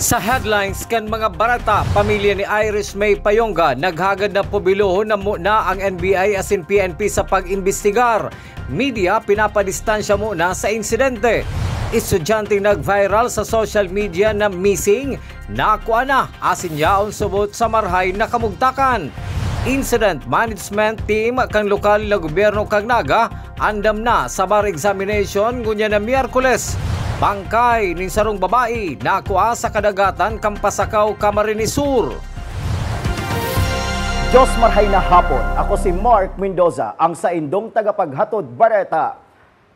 Sa headlines kan mga barata, pamilya ni Iris May Payonga naghagad na pobilohon na muna ang NBI asin PNP sa pag-imbestigar. Media pinapadistansya muna sa insidente. Estudyanteng nag-viral sa social media na missing, nakuha na asin yaon subot sa marhay na kamugtakan. Incident management team kang lokal na gobyerno kang Naga andam na sa bar examination ngunya na Miyerkules. Bangkay ning sarong babae nakuha sa kadagatan Kampasakaw, Camarines Sur. Diyos marhay na hapon. Ako si Mark Mendoza, ang saindong tagapaghatod bareta.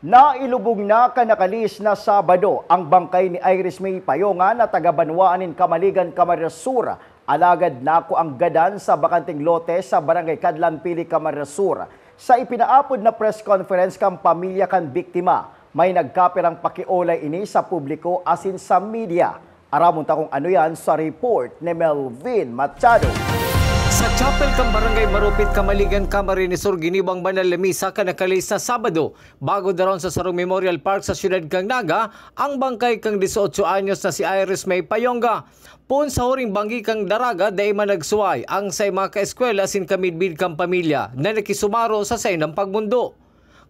Nailubog na kanakalis na Sabado ang bangkay ni Iris May Payonga na taga-Banwaan in Camaligan, Camarines Sur. Alagad na ako ang gadan sa bakanting lote sa Barangay Kadlan Pili, Camarines Sur. Sa ipinaapod na press conference kang pamilya kan biktima, may nagkapirang pakiolay ini sa publiko asin sa media. Aramon ta kung ano yan sa report ni Melvin Machado. Sa chapel kang Barangay Marupit, Camaligan, Camarines Sur, ginibang banal na misa kanakalis na Sabado. Bago daron sa Sarong Memorial Park sa siyudad kang Naga, ang bangkay kang 18 anyos na si Iris May Payonga. Pun sa huring banggi kang Daraga, dahil man nagsuway ang sa mga ka-eskwela sin kamidbid kang pamilya na nakisumaro sa sainang pagmundo.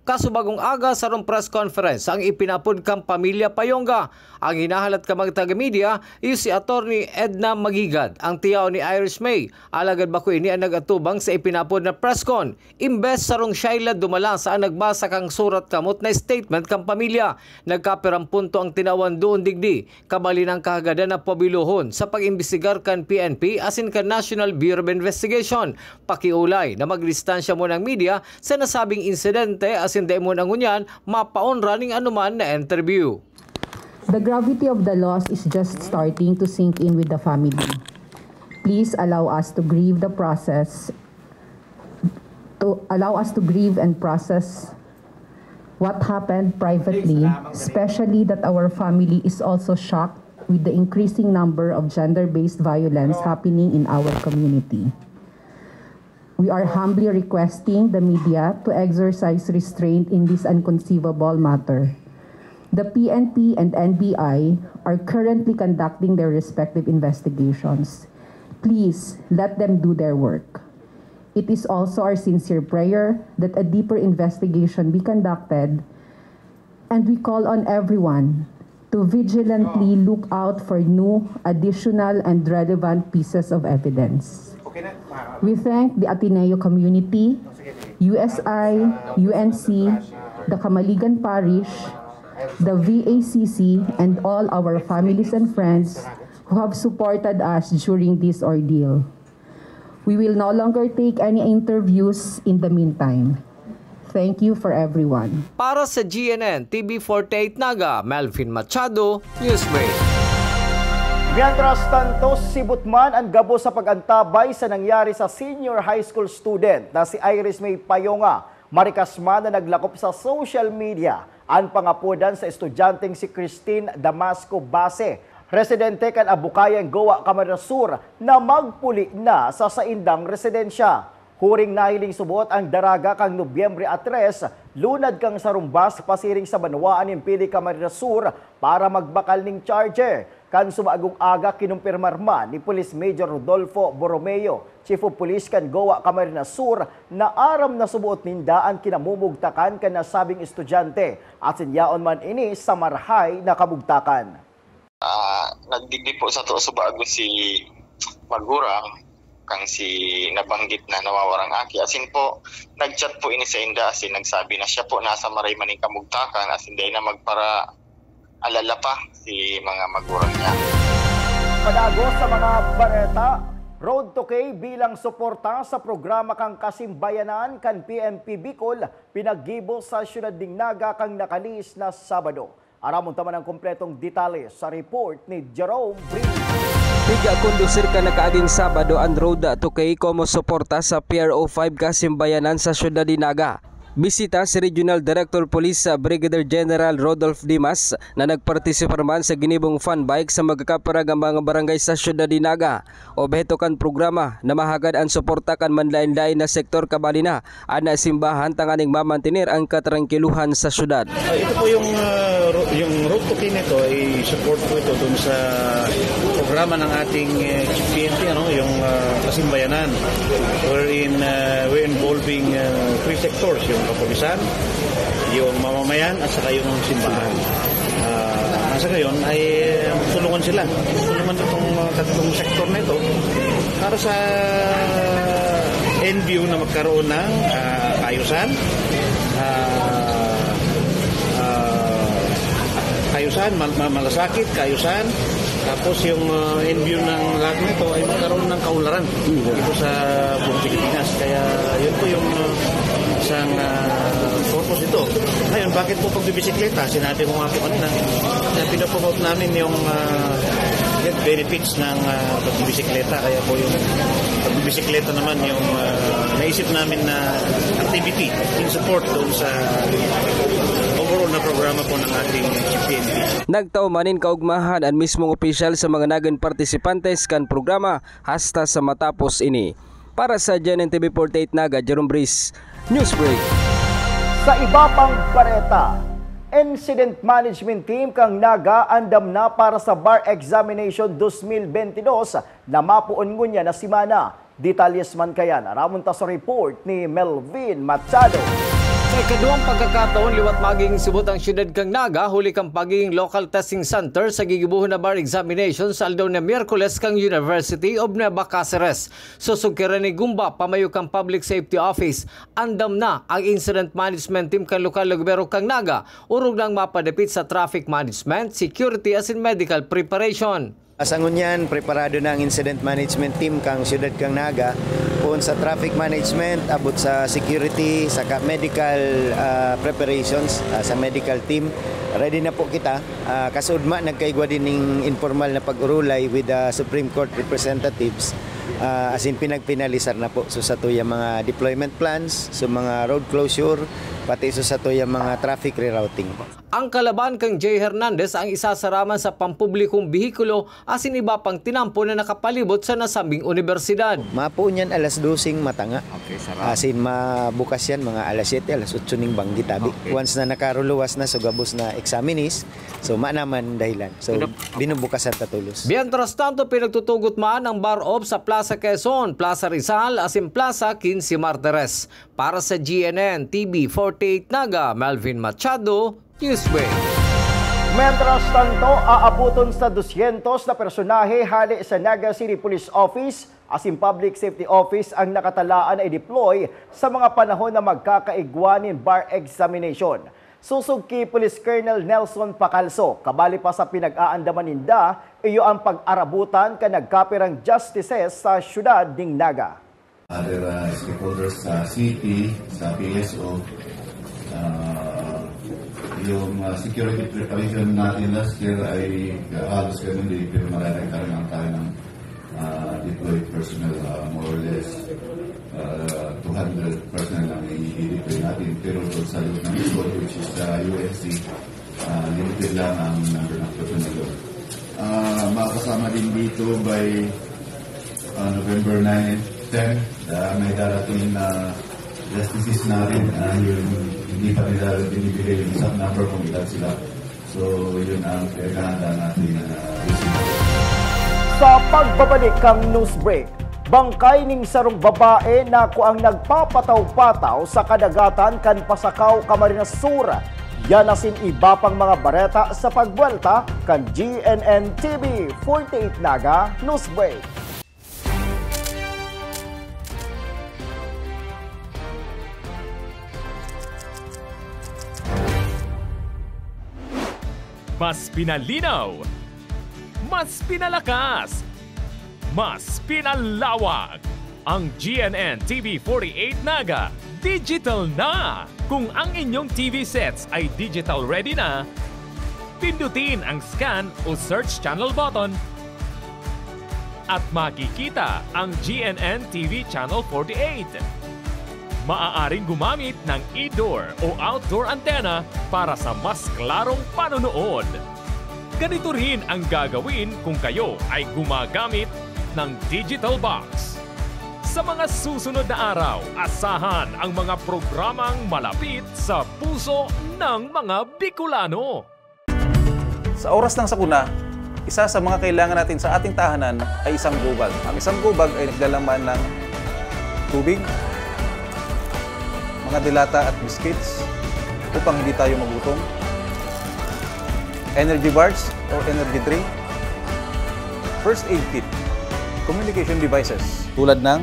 Kasubagong aga sa rong press conference ang ipinapod kang pamilya Payonga. Ang hinahalat ka mga taga-media is si Attorney Edna Magigad, ang tiyaw ni Iris May. Alagad ba ko ini ang nagatubang sa ipinapod na press con. Imbes sa rong Shaila dumala sa nagbasa kang surat kamot na statement kang pamilya. Nagkapirang punto ang tinawan doon digdi. Kabali ng kahagadan na pabiluhon sa pag-imbestigar kan PNP asin kan National Bureau of Investigation. Pakiulay na magdistansya mo ng media sa nasabing insidente asin hindi mo nangunyan mapaonra ning anuman na interview. The gravity of the loss is just starting to sink in with the family. Please allow us to grieve the process, and process what happened privately, especially that our family is also shocked with the increasing number of gender-based violence happening in our community. We are humbly requesting the media to exercise restraint in this inconceivable matter. The PNP and NBI are currently conducting their respective investigations. Please let them do their work. It is also our sincere prayer that a deeper investigation be conducted, and we call on everyone to vigilantly look out for new, additional, and relevant pieces of evidence. We thank the Ateneo community, USI, UNC, the Camaligan Parish, the VACC, and all our families and friends who have supported us during this ordeal. We will no longer take any interviews in the meantime. Thank you for everyone. Para sa GNN TV48 Naga, Melvin Machado, Newsbreak. Mientras tanto, sibut man ang gabo sa pag-antabay sa nangyari sa senior high school student na si Iris May Payonga. Marikas man na naglakop sa social media ang pangapudan sa estudyanteng si Christine Damasco Base, residente kan Abukayan, Goa, Camarines Sur, na magpuli na sa saindang residensya. Huring nahiling subot ang Daraga kang Nobyembre 3, lunad kang sarumbas pasiring sa Banwaan ng Pili, Camarines Sur para magbakal ning charger. Kan sumagong aga kinumpirmar man ni Police Major Rodolfo Borromeo, Chief of Police kan Goa, Camarines Sur, na aram na subuot nindaan kinamumugtakan kan nasabing estudyante at sinyaon man ini sa marhay na kabugtakan. Nagdigdi po sa to subago si Magurang kang si nabanggit na nawawarang aki. Asin po, nagchat po ini sa inda asin nagsabi na siya po nasa maray maning kamugtakan asin day na magpara alala pa si mga magurang niya. Padago sa mga bareta, Road to K bilang suporta sa programa kang Kasimbayanan kan PNP Bicol, pinaggibo sa siyudad ding Naga kang nakalis na Sabado. Aramon taman ang kompletong detalye sa report ni Jerome Brito. Piga kondusir ka nakaaging Sabado ang Road to K como suporta sa PRO5 Kasimbayanan sa siyudad ding Naga. Bisita si Regional Director Police Brigadier General Rodolph Dimas na nagpartisipar man sa ginibong fun bike sa magkakaparag ang mga barangay sa siyudad ding Naga. Objeto kan programa na mahagad ang suporta kan manlain-lain na sektor kabalina ana simbahan tanganing mamantinir ang katrangkiluhan sa siyudad. Ito po yung Yung Road to Clean ito ay support po ito dun sa programa ng ating PNP, yung Kasimbayanan, wherein we're involving three sectors, yung kapulisan, yung mamamayan at saka yung simbahan. Nasa ngayon ay tulungan sila. Tulungan itong tatlong sektor na ito para sa end view na magkaroon ng kaayusan, malasakit, kaayusan. Tapos yung end view ng lahat na ito ay magkaroon ng kaunlaran dito sa buong Pilipinas. Kaya yun po yung isang purpose ito. Ngayon, bakit po pagbibisikleta? Sinabi ko nga po kanina, pinapromote namin yung benefits ng pagbibisikleta. Kaya po yung pagbibisikleta naman yung naisip namin na activity in support doon sa overall na programa po ng ating PNP. Nagtaumanin kaugmahan ang mismong opisyal sa mga naging partisipantes kan programa hasta sa matapos ini. Para sa GNN TV 48 Naga, Jerome Briz, Newsbreak. Sa iba pang bareta, Incident Management Team kang Naga andam na para sa Bar Examination 2022 na mapuon ngunya na simana. Detalyes man kayan, aramunta sa report ni Melvin Machado. Sa ikaduhang pagkakataon, liwat maging subot ang siyudad kang Naga, huli kang pagiging local testing center sa gigibuhon na bar examination sa aldaw na Miyerkules kang University of Nueva Cáceres. Susugkiran ni Gumba, pamayo kang Public Safety Office, andam na ang Incident Management Team kang lokal na gobyerno kang Naga, urog nang mapadapit sa traffic management, security as in medical preparation. Sa ngunyan, preparado na ang Incident Management Team kang siyudad kang Naga kung sa traffic management, abot sa security, sa medical preparations, sa medical team. Ready na po kita. Kasudma, nagkaigwa din ng informal na pag-urulay with the Supreme Court representatives. As in pinagpinalisar na po. So sa to yung mga deployment plans, so mga road closure, pati so sa to yung mga traffic rerouting. Ang kalaban kang Jay Hernandez ang isasaraman sa pampublikong bihikulo asin iba pang tinampo na nakapalibot sa nasambing universidad. Mapo niyan alas 12 matanga. Okay, asin mabukas yan mga alas 7, alas 8 ning banggitabi. Okay. Once na nakaruluwas na so gabos na examinees, so naman dahilan. So binubukasan tatulos. Mientras tanto, pinagtutugot man ang bar op sa Plaza Quezon, Plaza Rizal, asin Plaza 15 Martires. Para sa GNN TV 48 Naga, Melvin Machado, Newsway. Mientras tanto, aabuton sa 200 na personahe hali sa Naga City Police Office asin Public Safety Office ang nakatalaan ay deploy sa mga panahon na magkakaigwanin bar examination. Susog kay Police Colonel Nelson Pacalso, kabali pa sa pinag-aandaman ninda, iyo ang pag-arabutan ka nagkapirang justices sa syudad ng Naga. Other stakeholders sa city, sa PSO, yung security preparation natin last year ay halos ganun din, pero malalagkaroon lang tayo ng deployed personnel, more or less 200 personnel lang i-deploy natin. Pero sa loob ng school, which is the USC, limited lang ang number ng personnel. Makakasama din dito by November 9 and 10, may darating na justices natin, yung hindi pa nila binibigay yung isang number kung ilan sila. So, yun ang kailangan natin Sa pagbabalik kang Newsbreak, bangkay ning sarong babae na ang nagpapataw-pataw sa kadagatan kan pasakaw Camarines Sur. Yan asin iba pang mga bareta sa pagbuelta kan GNN TV 48 Naga Newsbreak. Mas pinalinaw, mas pinalakas, mas pinalawak. Ang GNN TV 48 Naga, digital na! Kung ang inyong TV sets ay digital ready na, pindutin ang scan o search channel button at makikita ang GNN TV Channel 48. Maaaring gumamit ng indoor o outdoor antenna para sa mas klarong panonood. Ganito rin ang gagawin kung kayo ay gumagamit ng digital box. Sa mga susunod na araw, asahan ang mga programang malapit sa puso ng mga Bicolano. Sa oras ng sakuna, isa sa mga kailangan natin sa ating tahanan ay isang go bag. Ang isang go bag ay naglalaman ng tubig, mga dilata at biscuits upang hindi tayo magutom, energy bars or energy drink, first aid kit, communication devices tulad ng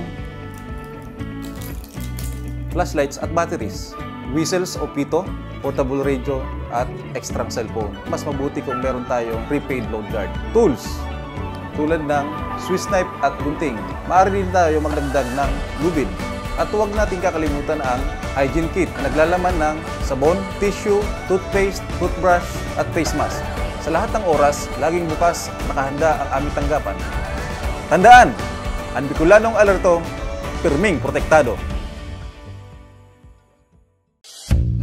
flashlights at batteries, whistles o pito, portable radio at extra cellphone. Mas mabuti kung meron tayong prepaid load guard. Tools tulad ng Swiss knife at gunting. Maaari din tayo magdagdag ng lubid. At huwag natin kakalimutan ang hygiene kit na naglalaman ng sabon, tissue, toothpaste, toothbrush at face mask. Sa lahat ng oras, laging bukas, nakahanda ang aming tanggapan. Tandaan, ang Bicolanong alerto, pirming protektado.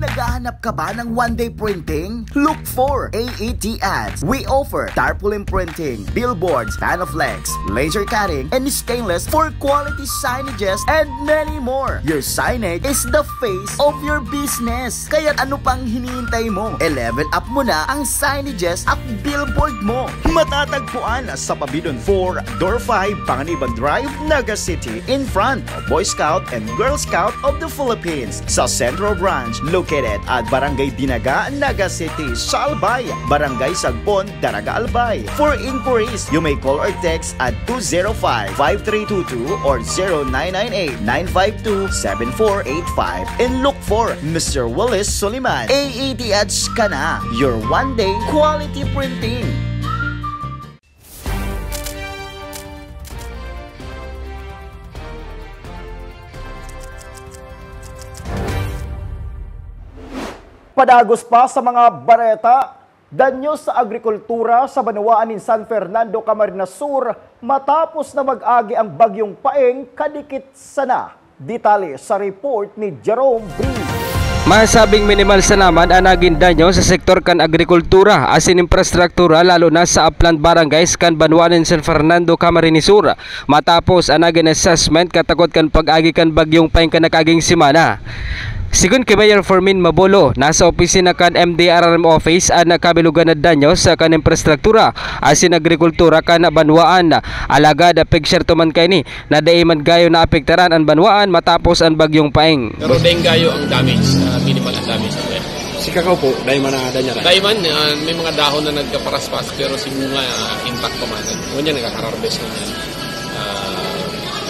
Naghahanap ka ba ng one-day printing? Look for AET Ads. We offer tarpaulin printing, billboards, panflex, laser cutting, and stainless for quality signages and many more. Your signage is the face of your business. Kaya ano pang hinihintay mo? I-level up mo na ang signages at billboard mo. Matatagpuan sa Pabidon 4, Door 5, Panganiban Drive, Naga City, in front of Boy Scout and Girl Scout of the Philippines. Sa Central Branch, located at Barangay Dinaga, Naga City, Salbay, Barangay Sagbon, Daraga Albay. For inquiries, you may call or text at 205-5322 or 0998-952-7485 and look for Mr. Willis Soliman. AET Ads ka na, your one-day quality printing. Padagos pa sa mga bareta, danyo sa agrikultura sa Banwaan in San Fernando, Camarines Sur matapos na mag-agi ang bagyong Paeng kadikit sana. Detalye sa report ni Jerome Bree. Masabing minimal sa naman ang naging danyo sa sektor kan agrikultura asin infrastruktura lalo na sa upland barangays kan Banwaan in San Fernando, Camarines Sur matapos ang naging assessment katakot kan pag-agi kan bagyong Paeng kan nakaging simana. Sigun kay Mayor Fermin Mabolo, nasa opisina kan MDRRM office ang nakabilugan na danyo sa kan infrastruktura asin agrikultura kan Banwaan. Alagad picture tuman kay ni na daiman gayo na apektaran ang Banwaan matapos ang bagyong Paeng. Pero dahil gayo ang damage, minimal ang damage. Si kakao po, daiman na danya rin? Daiman, may mga dahon na nagkaparaspas pero si mga intact pa man. Ngunyan nagkakararbes na yan.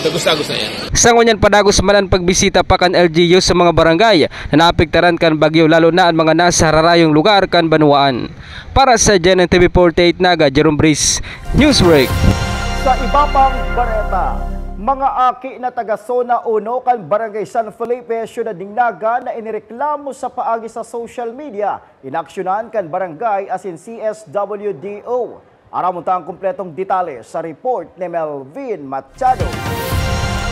Dagos-dagos na yan. Sa ngunyan padagos man ang pagbisita pa kan LGU sa mga barangay na naapektaran kan bagyo lalo na ang mga nasa hararayong lugar kan Banwaan. Para sa GNN TV 48 Naga, Jerome Breeze, Newsbreak. Sa iba pang bareta, mga aki na taga Zona 1 kan Barangay San Felipe, Ciudad Naga na inireklamo sa paagi sa social media, inaksyonan kan barangay asin CSWDO. Aramunta ang kumpletong detalye sa report ni Melvin Machado.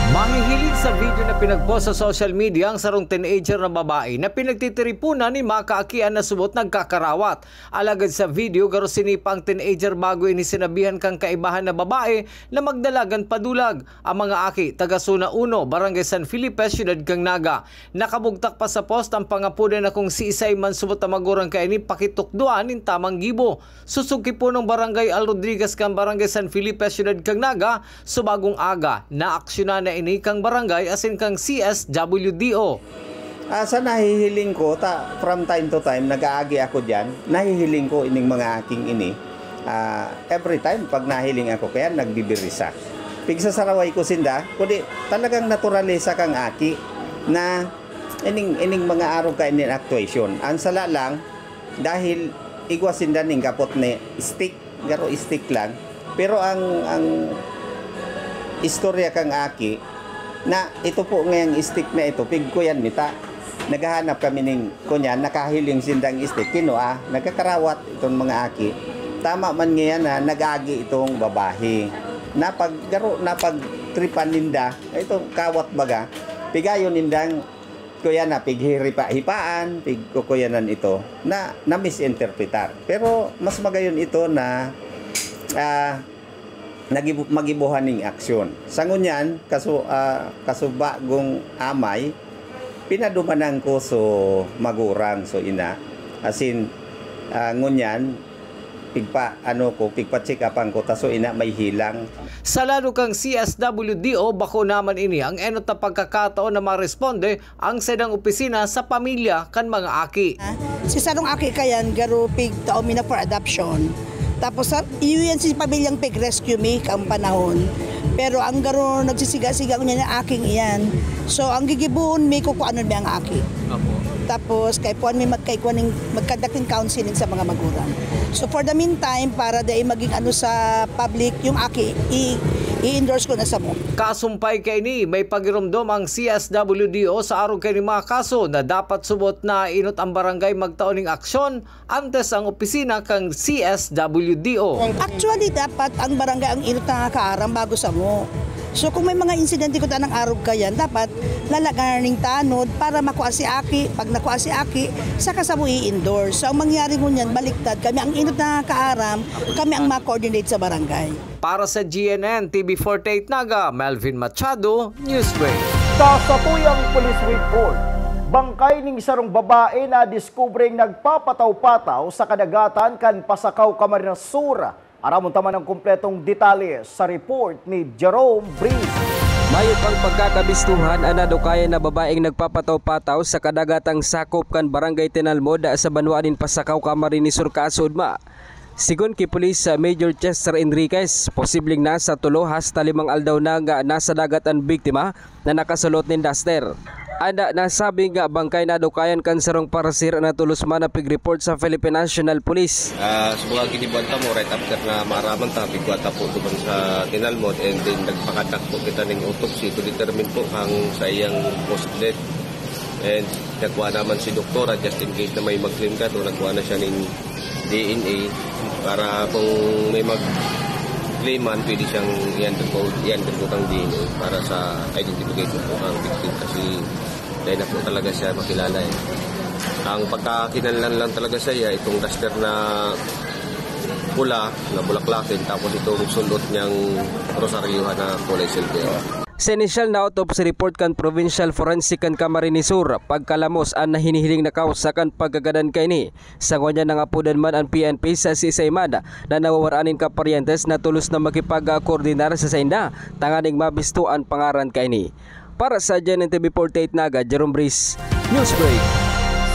Manghihilig sa video na pinagpost sa social media ang sarong teenager na babae na pinagtitiripunan ni mga kaakian na subot nagkakarawat. Alagad sa video, garo sinipa ang teenager bago inisinabihan kang kaibahan na babae na magdalagan padulag. Ang mga aki, taga Zona 1, Barangay San Felipe, Ciudad Naga. Nakabugtak pa sa post ang pangapunan na kung si Isay man subot na magurang kay ni pakitukduan in tamang gibo. Susuki po ng Barangay Al Rodriguez kang Barangay San Felipe, Ciudad Naga, subagong aga na aksyonan na ini kang barangay asin kang CSWDO. Sa nahihiling ko, from time to time, nag-aagi ako dyan, nahihiling ko ining mga aking ini. Every time, pag nahiling ako, kaya nagbibirisa. Pigsa saraway ko sinda, kundi talagang naturalisa kang aki na ining mga araw ka inin actuation. Ang sala lang, dahil igwasinda ning kapot ni stick, garo stick lang, pero ang istorya kang aki na ito po ngayong stick na ito, pig ko yan mita. Naghahanap kami ng kunyan, nakahiling sindang stick, kinoa, nagkakarawat itong mga aki. Tama man ngayon na nag-agi itong babae. Napag-tripan ninda, itong kawat baga, pigayon nindang kuya na pighiripaan, pigkukuyanan ito, na misinterpretar. Pero mas magayon ito na magibuhan ng aksyon. Sa ngunyan, kasubagong amay, pinadumanan ko so magurang so ina. Asin, ngunyan, pigpa-check upan ko, taso ina may hilang. Sa lalo kang CSWDO, bako naman ini ang enot na pagkakataon na maresponde ang sedang opisina sa pamilya kan mga aki. Si sarong aki kayan, garo pig tao mina for adoption. Tapos iyon si pamilyang pig rescue me ang panahon. Pero ang garo nagsisiga-siga ko niya na aking iyan. So ang gigibuon may kukuanon may ang aki. Tapos kay puan may magkadaking counseling sa mga magulang. So for the meantime, para dahil maging sa public, yung aki, i-endorse ko na sa mo. Kasumpay kay ni, may pagirumdom ang CSWDO sa araw kay ni mga kaso na dapat subot na inot ang barangay magtaoning aksyon antes ang opisina kang CSWDO. Actually, dapat ang barangay ang inot na kaaram bago sa mo. So kung may mga insidente ko tanang araw kayan, dapat lalaganan ng tanod para makuha si aki. Pag nakuha si aki, saka sa mo i-endorse. So ang mangyari mo niyan, baliktad. Kami ang inot na kaaram, kami ang ma-coordinate sa barangay. Para sa GNN TV48 Naga, Melvin Machado, Newsbreak. Sa tuyang police report, bangkay ning sarong babae na diskubreng nagpapataw-pataw sa kadagatan kan Pasakaw, Camarines Sur. Aramon taman ang kumpletong detalye sa report ni Jerome Breeze. Mayo pang pagkakabistuhan anado kaya na babaeng nagpapataw-pataw sa kadagatang sakop kan Barangay Tinalmod sa Banwaanin Pasakaw, Camarines Sur kaasudma. Sigon kay Police Major Chester Enriquez, posibleng nasa 3 hasta 5 aldaw na nga nasa dagat ang biktima na nakasulot ni duster. Ada nasabi nga bangkay na dukayan kan sarong parasir na tulos man na pig-report sa Philippine National Police. Subukan kinibanta mo right after na maaraman ta pigwata po duman sa Tinalmod and then nagpakadak po kita ng autopsy to determine po ang sa iyang post death. And nagkuha naman si doktora just in case na may mag-claim ka to, nagkuha na siya ng DNA para kung may mag-claiman pwede siyang i-undergo ang DNA para sa identification po ang victim kasi dahil na po talaga siya makilala eh. Ang pagkakinanlan lang talaga siya itong duster na pula na bulaklakin tapos itong sulot niyang rosaryuhan na kulay silver. Sa initial na autopsy report kan Provincial Forensic kan Camarines Sur, pagkalamos ang nahinihiling na kausa kan pagkagadan kay ni. Sa ngonya nga pudan man ang PNP sa Sisaymada na nawawaranin ka paryentes na tulos na makipag-koordinar sa sainda, tanganing mabisto ang pangaran kay ni. Para sa GNN TV48 Naga, Jerome Breeze, Newsbreak.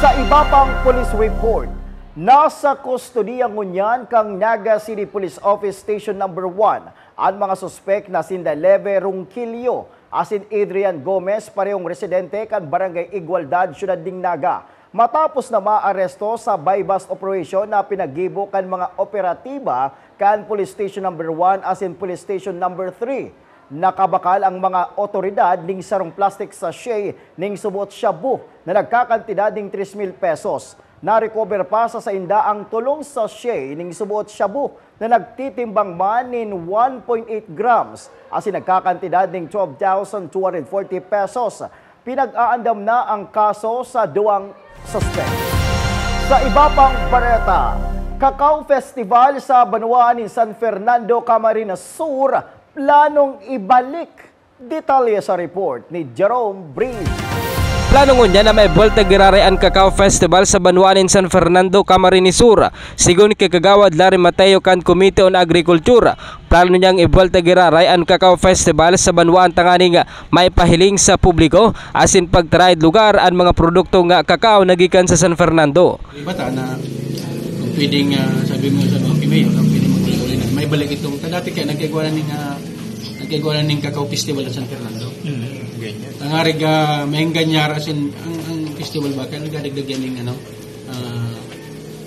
Sa iba pang police report, nasa kustodiya ngunyan kang Naga City Police Office Station No. 1 ang mga suspek na sinda Leve Ronquillo, asin Adrian Gomez, parehong residente kan Barangay Igualdad, Syudad ng Naga. Matapos na maaresto sa buy-bust operation na pinagibo kan mga operatiba kan Police Station No. 1 asin Police Station No. 3. Nakabakal ang mga otoridad ning sarong plastic sachet ning subot shabu na nagkakantidad ning 3,000 pesos. Na-recover pa sa sainda ang tulong sachet ning subot shabu na nagtitimbang man nin 1.8 grams asin nagkakantidad ning 12,240 pesos. Pinag-aandam na ang kaso sa duwang suspect. Sa iba pang bareta, Cacao Festival sa Banwaanin San Fernando, Camarines Sur, planong ibalik. Detalye sa report ni Jerome Breeze. Plano niya na may Volta Girare ang Cacao Festival sa Banwaanin San Fernando, Camarines Sur. Sigon kay Kagawad Larry Mateo kan Committee on Agriculture, plano niyang i-Volta Girare ang Cacao Festival sa Banwaan tangani nga may pahiling sa publiko asin pagtride lugar ang mga produkto nga kakao nagikan sa San Fernando. Bata na kung pwedeng sabi mo sa mga Pimeo, kung pwedeng maguli-uli na may balik itong dati kaya nagkagawa ng Cacao Festival sa San Fernando. Ang arig mahinganyar asin ang festival ba kaya nagdagdag yan ng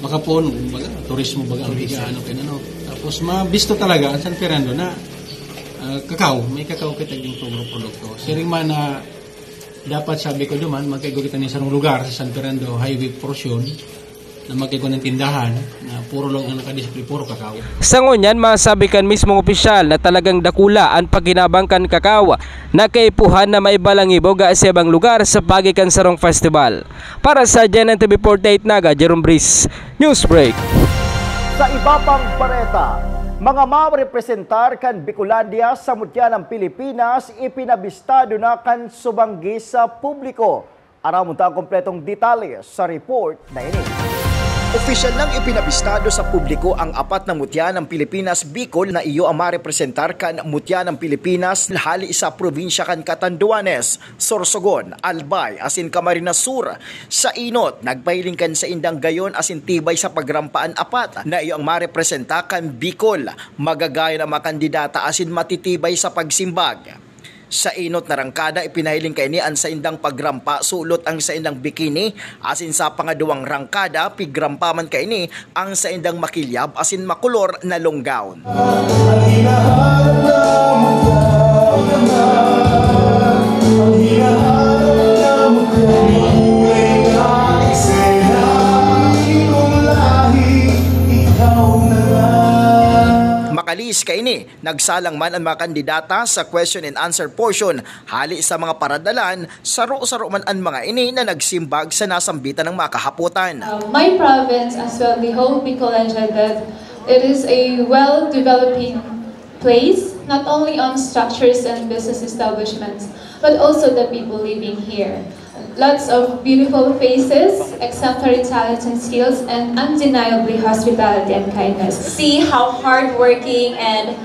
makapon baga turismo baga ang ano kay ano. Tapos mabisto talaga ang San Fernando na kakao, may kakao kita yung produkto. Siring man na dapat sabi ko duman magkaigugitan ni sarong lugar sa San Fernando highway portion na magkaigo ng tindahan na puro lang ang nakadisplay, puro kakao. Sa ngunyan, masabi kan mismong opisyal na talagang dakula ang pagkinabang kan kakao na kaipuhan na maibalangibo ga sa ibang lugar sa pagikan sarong festival. Para sa GNN TV48 Naga, Jerome Breeze, Newsbreak. Sa iba pang bareta, mga marepresentar kan Bicolandia sa mutya ng Pilipinas ipinabistado na kan subanggi sa publiko. Aramon ta ang kompletong detalye sa report na ini. Opisyal nang ipinabistado sa publiko ang apat na mutya ng Pilipinas Bicol na iyo ang marepresentar kan mutya ng Pilipinas hali sa probinsya kan Catanduanes, Sorsogon, Albay, asin Camarines Sur. Sa inot, nagpahiling kan sa indang gayon asin tibay sa pagrampaan apat na iyo ang marepresenta kan Bicol. Magagaya ng mga kandidata asin matitibay sa pagsimbag. Sa inot na rangkada, ipinahiling kay ni ang sa indang pagrampa sulot ang sa indang bikini, asin sa pangaduwang rangkada, pigrampa man kay ni ang sa indang makilyab asin makulor na long gown. Makalis kay ni, nagsalang man ang mga kandidata sa question and answer portion hali sa mga paradalan, saro-saro man ang mga ini na nagsimbag sa nasambitan ng mga kahaputan. My province as well, the whole Bicolandia, that it is a well-developing place, not only on structures and business establishments, but also the people living here. Lots of beautiful faces, exemplary talents and skills, and undeniably hospitality and kindness. See how hardworking and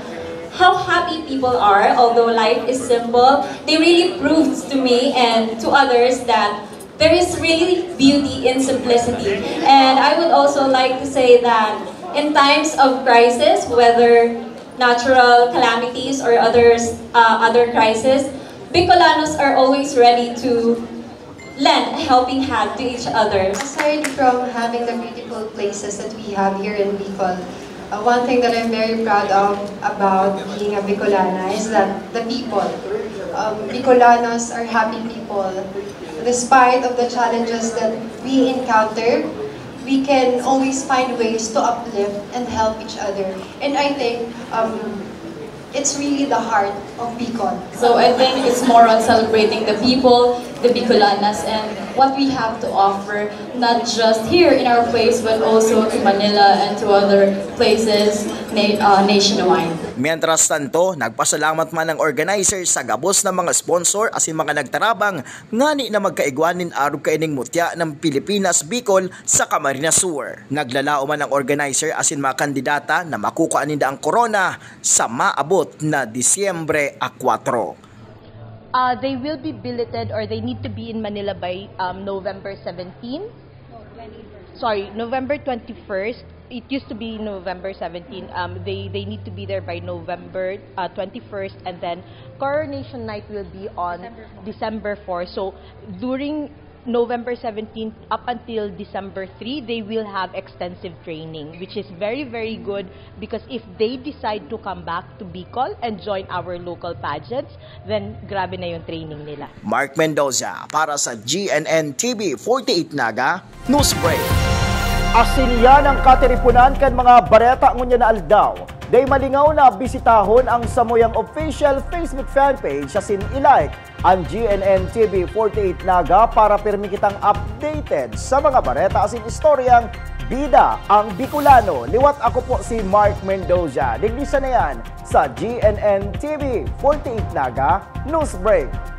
how happy people are, although life is simple. They really proved to me and to others that there is really beauty in simplicity. And I would also like to say that in times of crisis, whether natural calamities or other crises, Bicolanos are always ready to lend a helping hand to each other. Aside from having the beautiful places that we have here in Bicol, one thing that I'm very proud of about being a Bicolana is that the people. Bicolanos are happy people. Despite of the challenges that we encounter, we can always find ways to uplift and help each other. And I think it's really the heart of Bicol. So I think it's more on celebrating the people, the Bicolanas, and what we have to offer, not just here in our place, but also to Manila and to other places nationwide. Mientras tanto, nagpasalamat man ang organizer sa gabos ng mga sponsor asin mga nagtarabang ngani na magkaigwanin arog kaining mutya ng Pilipinas Bicol sa Camarines Sur. Naglalao man ang organizer asin mga kandidata na makukuha nila ang corona sa maabot na Disyembre 4. They will be billeted or they need to be in Manila by November 17. Sorry, November 21st. It used to be November 17. They need to be there by November 21st, and then Coronation Night will be on December 4. So during November 17 up until December 3, they will have extensive training, which is very, very good because if they decide to come back to Bicol and join our local pageants, then grabe na yung training nila. Mark Mendoza para sa GNN TV 48 Naga News Break. Asin yan ang katiripunan kan mga bareta ngunya na aldaw. Day malingaw na bisitahon ang Samoyang official Facebook fanpage asin ilike ang GNN TV 48 Naga para pirmi kitang updated sa mga bareta asin istoryang bida ang Bicolano. Liwat ako po si Mark Mendoza. Diglisa na yan sa GNN TV 48 Naga News Break.